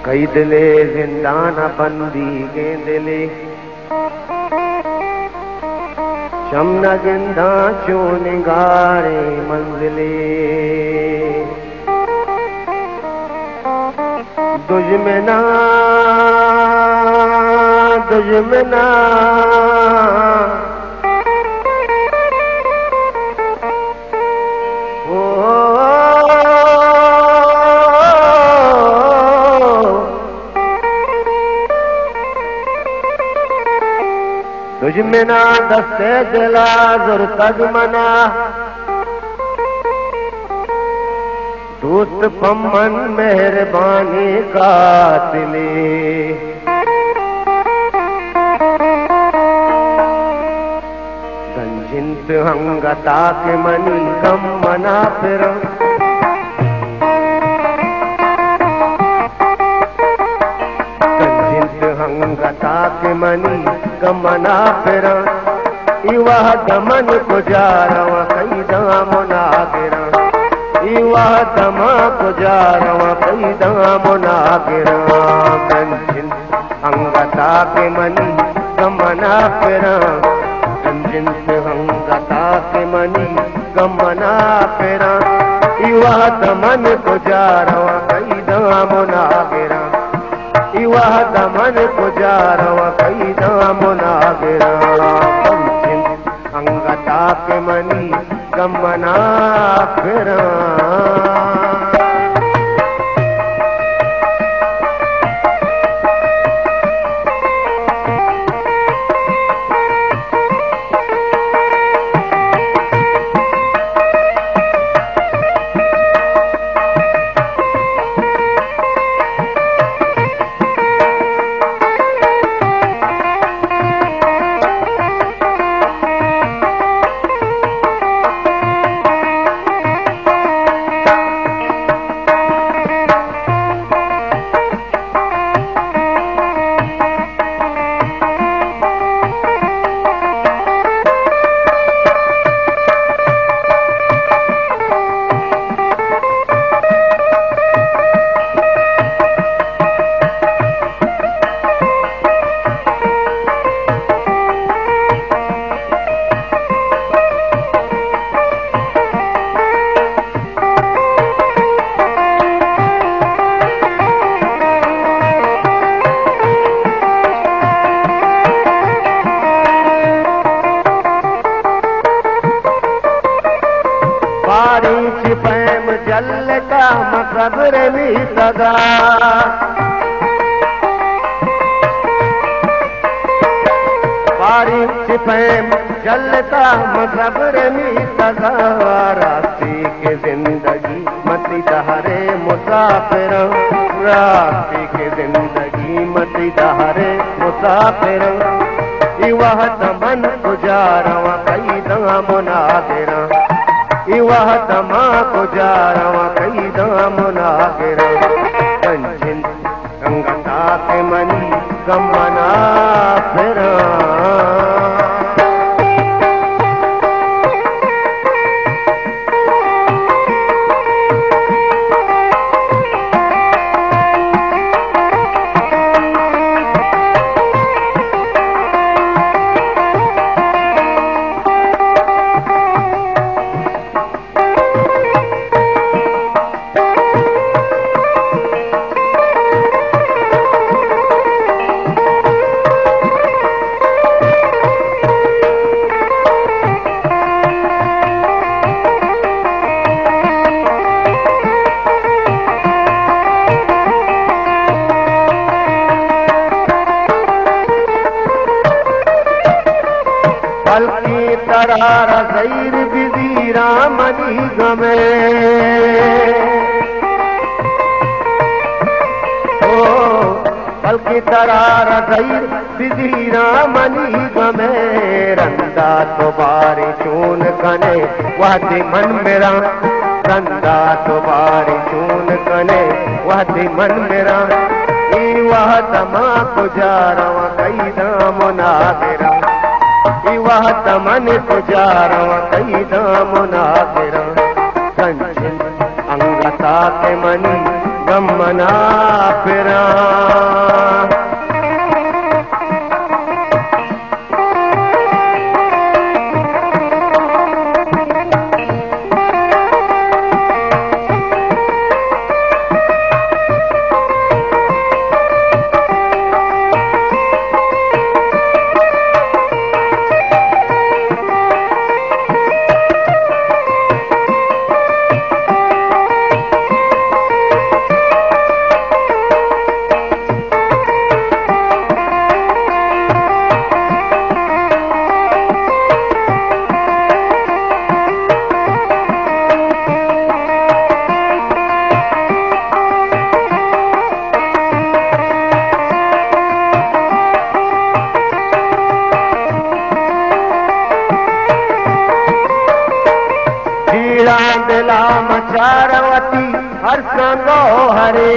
कई दिले जिंदान बंदी गेंदले शमना गिंदा चो निगारे मंजिले दुश्मना दुश्मना दुश्मना दस्ते दिला जुर्तग मना दोस्त पम्मन मेहरबानी कातिले गंजिंत हंगता के मनी कम मना फिर गंजिंत हंगता के मनी कमना फिर इवाह दमन गुजारवा कई दामना गिरा इवाह दमा गुजारवा कई दामना गिरा गंजिन अंगता के मनी कमना फिर गंजिन अंगता के मनी कमना फिर इवाह दमन गुजारवा कई दामना गिरा इवाह दमन गुजारवा कई दामना गिरा अंगता के मनी गमना फिरा पैम जल का मकबर नी सदा बारिश पैम जल का मकबर नी सदा रास्ते के जिंदगी मती दहरे मुसाफिर रास्ते के जिंदगी मती दहरे मुसाफिर इवाह दमन गुजारवा कई दामना गिरा इवाह दमा गुजारवा कई दामना गिरा गंजिन अंगता के मनी गमना फिरा बल्कि तरारा सैर बिजीरा मनी गमे ओ बल्कि तरारा सैर बिजीरा मनी गमे रंदा तो बारी चून कने वादी मन मेरा रंदा तो बारी चून कने वादी मन मेरा ई वाह दमा गुजारवा कई दामना मेरा दमन गुजारवा कई दामुनागिरा कंचन अंगता के मनी गमना फिरा दिला मचारवती हर संगो हरे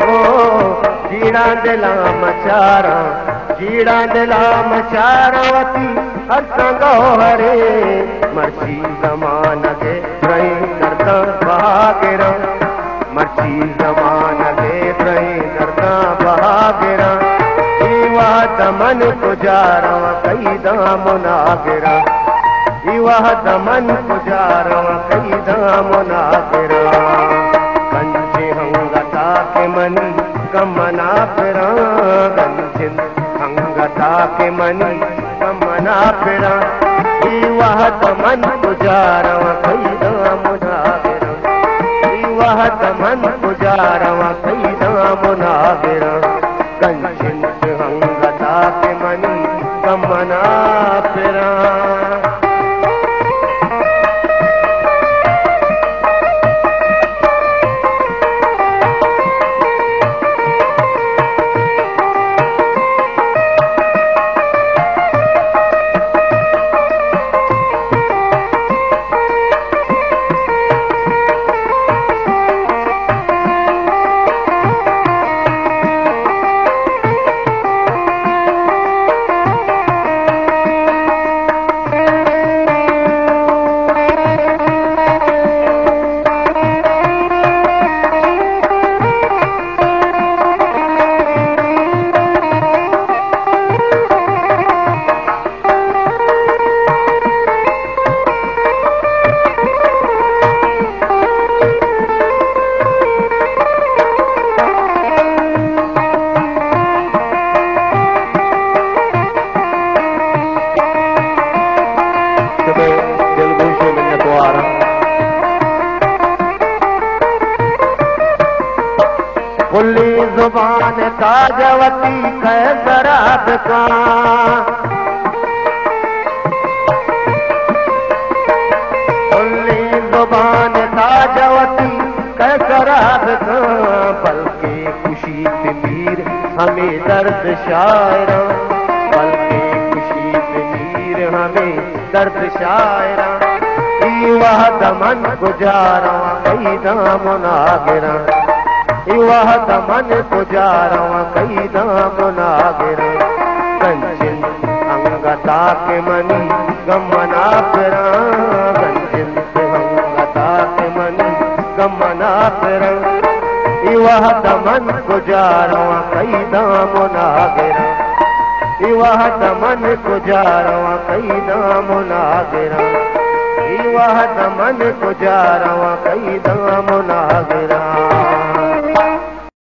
ओ जीड़ा दिला मचारवती हर संगो हरे मर्सी जमान के रही करता बहागिरा मर्सी जमान के रही करता बहागिरा वह दमन गुजारवा कई दामुनागिरा वह दमन गुजारवा कई दामुनागिरा कंचे हंगता के मनी गमना फिरा कंचन हंगता के मनी गमना फिरा वह दमन गुजारवा कई दामुनागिरा वह दमन गुजारवा कई दामुनागिरा कंचन हंगता के मनी गमना फिरा खुली जुबान ताजवती कैसरात का खुली जुबान ताजवती कैसरात का बल्कि खुशी से मीर हमें दर्द शायरा बल्कि खुशी से मीर हमें दर्द शायरा वह दमन गुजारा कई दामुनागिरा वह दमन गुजारवा कई दामुनागिरा कंचन अंगता के मनी गमना फिरा कंचन अंगता के मनी गमना फिरा वह दमन गुजारवा कई दामुनागिरा वह दमन गुजारवा कई दामुनागिरा वह दमन गुजारवा कई दामुनागिरा